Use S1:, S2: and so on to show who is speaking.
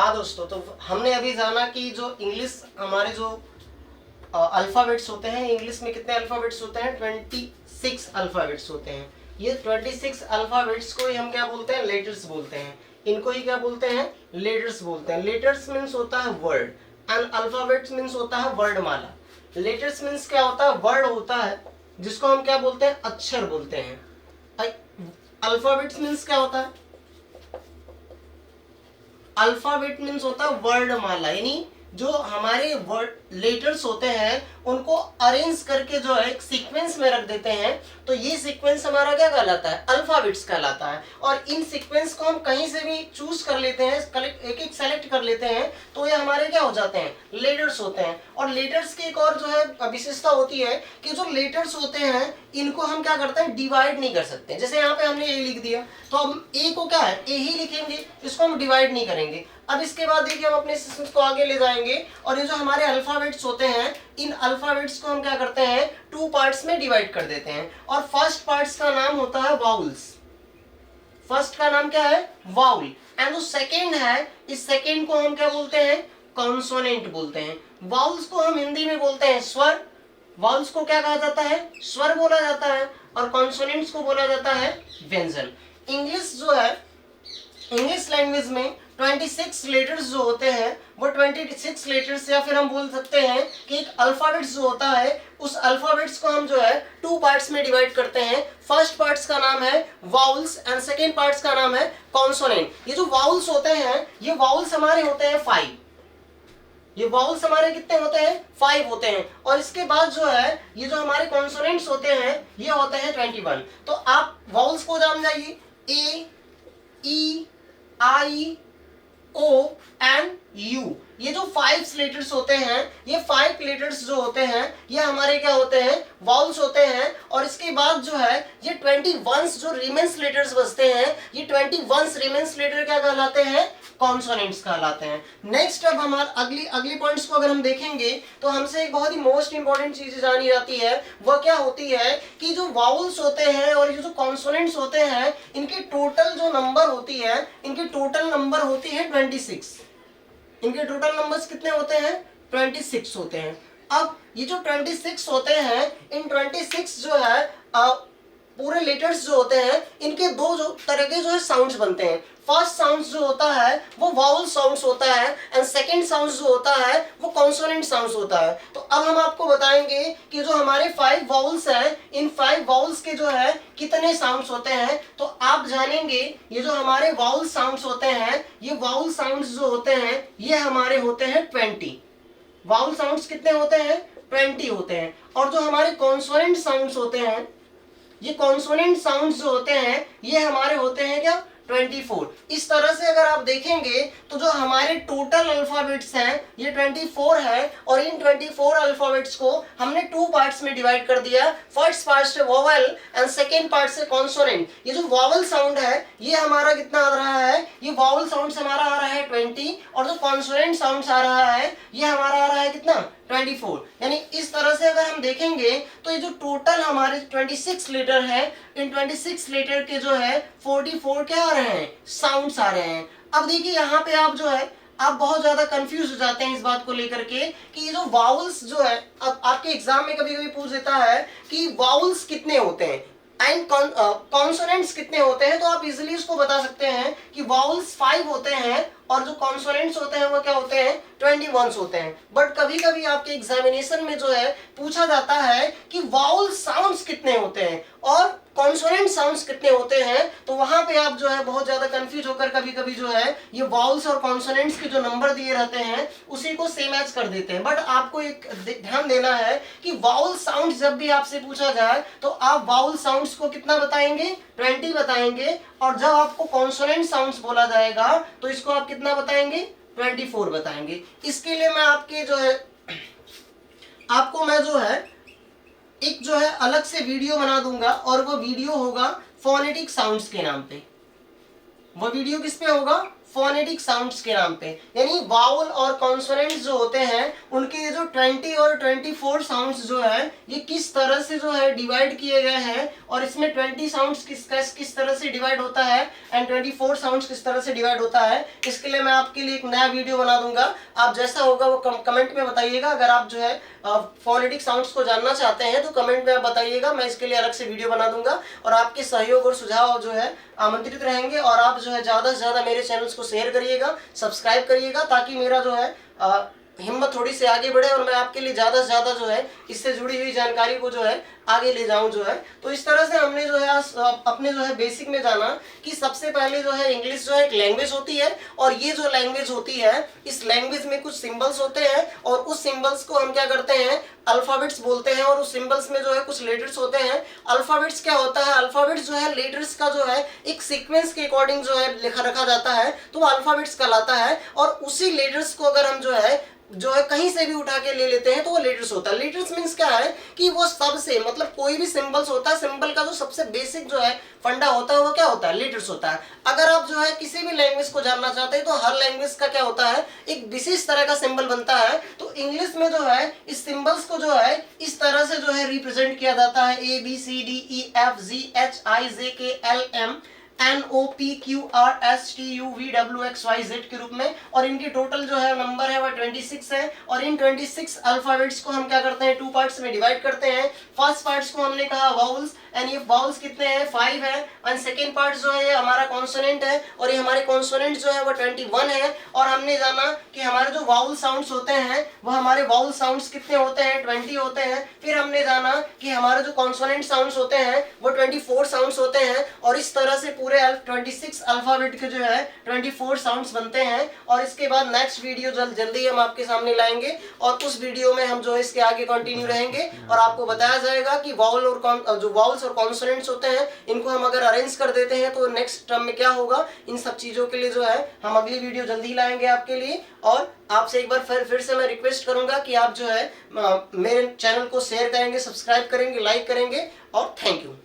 S1: हाँ दोस्तों, तो हमने अभी जाना कि जो इंग्लिश हमारे जो अल्फ़ाबेट्स होते हैं, इंग्लिश में कितने अल्फ़ाबेट्स होते हैं? 26 अल्फ़ाबेट्स होते हैं। ये 26 अल्फ़ाबेट्स को ही हम क्या बोलते हैं? लेटर्स बोलते हैं। इनको ही क्या बोलते हैं? लेटर्स बोलते हैं। लेटर्स मीन्स होता है वर्ड एंड अल्फ़ाबेट्स मीन्स होता है वर्णमाला। लेटर्स मीन्स क्या होता है? वर्ड होता है जिसको हम क्या बोलते हैं? अक्षर बोलते हैं। अल्फ़ाबेट्स मीन्स क्या होता है? अल्फाबेट मीन्स होता है वर्णमाला, यानी जो हमारे वर्ड लेटर्स होते हैं उनको अरेंज करके जो है एक सीक्वेंस में रख देते हैं, तो ये सीक्वेंस हमारा क्या कहलाता है? अल्फाबेट्स कहलाता है। और इन सीक्वेंस को हम कहीं से भी चूज कर लेते हैं, एक एक सेलेक्ट कर लेते हैं, तो ये हमारे क्या हो जाते हैं? लेटर्स होते हैं। और लेटर्स की एक और जो है विशेषता होती है कि जो लेटर्स होते हैं इनको हम क्या करते हैं? डिवाइड नहीं कर सकते। जैसे यहाँ पे हमने ए लिख दिया, तो हम ए को क्या है? ए ही लिखेंगे, इसको हम डिवाइड नहीं करेंगे। अब इसके बाद देखिए हम अपने सिस्टम को आगे ले जाएंगे और ये जो हमारे अल्फाबेट्स होते हैं, इन अल्फाबेट्स को हम क्या करते हैं? टू पार्ट्स में डिवाइड कर देते हैं। और फर्स्ट पार्ट्स का नाम होता है वाउल्स। फर्स्ट का नाम क्या है? वाउल। एंड जो सेकेंड है, इस सेकेंड को हम क्या बोलते हैं? कॉन्सोनेंट बोलते हैं। वाउल्स को हम हिंदी में बोलते हैं स्वर। वाउल्स को क्या कहा जाता है? स्वर बोला जाता है। और कॉन्सोनेंट्स को बोला जाता है व्यंजन। इंग्लिश जो है, इंग्लिश लैंग्वेज में 26 लेटर्स जो होते हैं वो 26 लेटर्स, या फिर हम बोल सकते हैं कि एक अल्फाबेट्स जो होता है उस अल्फाबेट्स को हम जो है टू पार्ट्स में डिवाइड करते हैं। फर्स्ट पार्ट्स का नाम है वाउल्स एंड सेकेंड पार्ट्स का नाम है कॉन्सोनेंट। ये जो वाउल्स होते हैं, ये वाउल्स हमारे होते हैं 5। ये वाउल्स हमारे कितने होते हैं? 5 होते हैं। और इसके बाद जो है ये जो हमारे कॉन्सोनेंट्स होते हैं ये होते हैं 21। तो आप वाउल्स को जान जाइए, ए, ई, आई, ओ एंड यू। ये जो 5 लेटर्स होते हैं, ये 5 लेटर्स जो होते हैं ये हमारे क्या होते हैं? वाउल्स होते हैं। और इसके बाद जो है ये 21 जो रिमेन्स लेटर्स बचते हैं, ये 21 रिमेन्स लेटर क्या कहलाते हैं? कॉन्सोनेंट्स कहलाते हैं। नेक्स्ट अब हमारे अगली पॉइंट्स को अगर हम देखेंगे तो हमसे एक बहुत ही मोस्ट इंपॉर्टेंट चीज जानी जाती है, वह क्या होती है कि जो वाउल्स होते हैं और ये जो कॉन्सोनेंट्स होते हैं, इनकी टोटल जो नंबर होती है, इनकी टोटल नंबर होती है 26। इनके टोटल नंबर्स कितने होते हैं? 26 होते हैं। अब ये जो 26 होते हैं, इन 26 जो है पूरे लेटर्स जो होते हैं, इनके दो जो तरह के जो है साउंड्स बनते हैं। फर्स्ट साउंड जो होता है वो वाउल साउंड्स होता है एंड सेकंड साउंड जो होता है वो कॉन्सोनेंट साउंड्स होता है। तो अब हम आपको बताएंगे कि जो हमारे 5 वाउल्स हैं, इन 5 वाउल्स के जो है कितने साउंड्स होते हैं। तो आप जानेंगे ये जो हमारे वाउल साउंड्स होते हैं, ये वाउल साउंड्स जो होते हैं ये हमारे होते हैं 20। वाउल साउंड्स कितने होते हैं? 20 होते हैं। और जो हमारे कॉन्सोनेंट साउंड्स होते हैं, ये कॉन्सोनेंट साउंड्स जो होते हैं ये हमारे होते हैं क्या? 24। इस तरह से अगर आप देखेंगे तो जो हमारे टोटल अल्फाबेट्स हैं ये 24 है। और इन 24 अल्फाबेट्स को हमने 2 पार्ट्स में डिवाइड कर दिया। फर्स्ट पार्ट से वोवेल एंड सेकेंड पार्ट से कॉन्सोनेंट। ये जो वोवेल साउंड है ये हमारा कितना आ रहा है? ये वोवेल साउंड हमारा आ रहा है 20। और जो कॉन्सोनेंट साउंड आ रहा है ये हमारा आ रहा है कितना? 24। यानी इस तरह से अगर हम देखेंगे तो ये जो टोटल हमारे 26 लेटर है, इन 26 लेटर के जो है 44 क्या आ रहे हैं? साउंड्स आ रहे हैं। अब देखिए यहाँ पे आप जो है आप बहुत ज्यादा कंफ्यूज हो जाते हैं इस बात को लेकर के कि ये जो वाउल्स जो है, अब आपके एग्जाम में कभी कभी पूछ देता है कि वाउल्स कितने होते हैं एंड कॉन्सोनेंट्स कितने होते हैं, तो आप इजीली उसको बता सकते हैं कि वाउल्स 5 होते हैं और जो कॉन्सोनेंट्स होते हैं वो क्या होते हैं? 21 होते हैं। बट कभी कभी आपके एग्जामिनेशन में जो है पूछा जाता है कि वाउल साउंड्स कितने होते हैं और कॉन्सोनेंट साउंड्स कितने होते हैं, तो वहां पे आप जो है बहुत ज्यादा कंफ्यूज होकर कभी कभी जो है ये वाउल्स और कॉन्सोनेंट्स के जो नंबर दिए रहते हैं उसी को सेम एज कर देते हैं। बट आपको एक ध्यान देना है कि वाउल साउंड्स जब भी आपसे पूछा जाए तो आप वाउल साउंड्स को कितना बताएंगे? 20 बताएंगे। और जब आपको कॉन्सोनेंट साउंड्स बोला जाएगा तो इसको आप कितना बताएंगे? 24 बताएंगे। इसके लिए मैं आपके जो है आपको मैं जो है एक जो है अलग से वीडियो बना दूंगा और वो वीडियो होगा फोनेटिक साउंड्स के नाम पे। वो वीडियो किस पे होगा? फोनेटिक साउंड्स के नाम पे। यानी वाउल और कॉन्सोनेंट्स जो होते हैं उनके ये जो 20 और 24 साउंड्स जो है ये किस तरह से जो है डिवाइड किए गए हैं, और इसमें 20 साउंड्स किस तरह से डिवाइड होता है एंड 24 साउंड्स किस तरह से डिवाइड होता है, इसके लिए मैं आपके लिए एक नया वीडियो बना दूंगा। आप जैसा होगा वो कमेंट में बताइएगा। अगर आप जो है फोनेटिक साउंड्स को जानना चाहते हैं तो कमेंट में आप बताइएगा, मैं इसके लिए अलग से वीडियो बना दूंगा। और आपके सहयोग और सुझाव जो है आमंत्रित रहेंगे। और आप जो है ज्यादा से ज्यादा मेरे चैनल्स को शेयर करिएगा, सब्सक्राइब करिएगा, ताकि मेरा जो है हिम्मत थोड़ी सी आगे बढ़े और मैं आपके लिए ज्यादा से ज्यादा जो है इससे जुड़ी हुई जानकारी को जो है आगे ले जाऊं जो है। तो इस तरह से हमने जो है अपने जो है बेसिक में जाना कि सबसे पहले जो है इंग्लिश जो है एक लैंग्वेज होती है, और ये जो लैंग्वेज होती है इस लैंग्वेज में कुछ सिंबल्स होते हैं, और उस सिंबल्स को हम क्या करते हैं अल्फाबेट्स बोलते हैं, और उस सिंबल्स में जो है कुछ लेटर्स होते हैं। अल्फाबेट्स क्या होता है, अल्फाबेट्स जो है लेटर्स का जो है एक सीक्वेंस के अकॉर्डिंग जो है लिखा रखा जाता है, तो वो अल्फाबेट्स कहलाता है। और उसी लेटर्स को अगर हम जो है कहीं से भी उठा के ले लेते हैं तो वो लेटर्स होता है। लेटर्स मीन्स क्या है कि वो सबसे मतलब कोई भी सिंबल्स होता है, सिंबल का जो सबसे बेसिक जो है फंडा होता है वो क्या होता है, लेटर्स होता है। अगर आप जो है किसी भी लैंग्वेज को जानना चाहते हैं तो हर लैंग्वेज का क्या होता है एक विशेष तरह का सिंबल बनता है। तो इंग्लिश में जो है इस सिंबल्स को जो है इस तरह से जो है रिप्रेजेंट किया जाता है ABCDEFGHIJKLM NOPQRSTUVWXYZ के रूप में, और इनके टोटल जो है नंबर है वह 26 है। और इन 26 अल्फाबेट्स को हम क्या करते हैं 2 पार्ट्स में डिवाइड करते हैं। फर्स्ट पार्ट्स को हमने कहा वाउल्स, एंड ये वाउल्स कितने हैं 5 है। एंड सेकेंड पार्ट जो है ये हमारा कॉन्सोनेंट है, और ये हमारे कॉन्सोनेंट जो है वो 21 है। और हमने जाना कि हमारे जो वाउल साउंड्स होते हैं वह हमारे वाउल साउंड्स कितने होते हैं 20 होते हैं। फिर हमने जाना कि हमारे जो कॉन्सोनेंट साउंड्स होते हैं वो 24 साउंड्स होते हैं। और इस तरह से पूरे 26 अल्फाबेट के जो है 24 साउंड्स बनते हैं। और इसके बाद नेक्स्ट वीडियो जल्दी हम आपके सामने लाएंगे, और उस वीडियो में हम जो है इसके आगे कंटिन्यू रहेंगे, और आपको बताया जाएगा कि वाउल और जो वाउल्स और कॉन्सोनेंट्स होते हैं इनको हम अगर अरेंज कर देते हैं तो नेक्स्ट टर्म में क्या होगा। इन सब चीजों के लिए जो है हम अगली वीडियो जल्दी लाएंगे आपके लिए। और आपसे एक बार फिर से मैं रिक्वेस्ट करूंगा कि आप जो है मेरे चैनल को शेयर करेंगे, सब्सक्राइब करेंगे, लाइक करेंगे, और थैंक यू।